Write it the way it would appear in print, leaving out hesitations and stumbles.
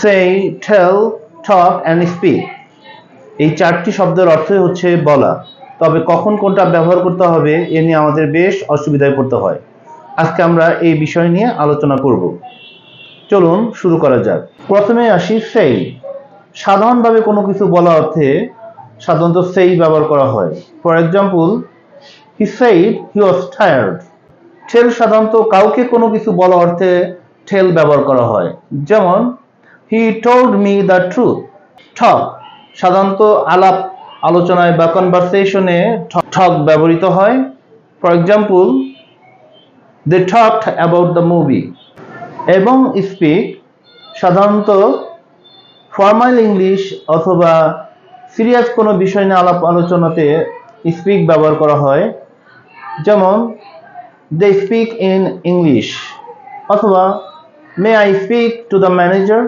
সেই, টেল, টক and speak এই চারটি শব্দের অর্থই হচ্ছে বলা, তবে কখন কোনটা ব্যবহার করতে হবে এ নিয়ে আমাদের বেশ অসুবিধায় পড়তে হয়। আজকে আমরা এই বিষয় নিয়ে আলোচনা করব। চলুন শুরু করা যাক। প্রথমে আসি সেই। সাধারণভাবে কোনো কিছু বলা অর্থে সাধারণত সেই ব্যবহার করা হয়। For example, he said he was tired. Tell সাধারণত কাউকে কোনো কিছু বলা অর্থে টেল ব্যবহার করা হয়, যেমন he told me the truth. Talk সাধারণত আলাপ আলোচনায় বা কনভারসেশনে টক ব্যবহৃত হয়। For example, they talked about the movie. এবং স্পিক সাধারণত ফর্মাল ইংলিশ অথবা সিরিয়াস কোনো বিষয় নিয়ে আলাপ আলোচনাতে স্পিক ব্যবহার করা হয়, যেমন দে স্পিক ইন ইংলিশ অথবা may I speak to the manager.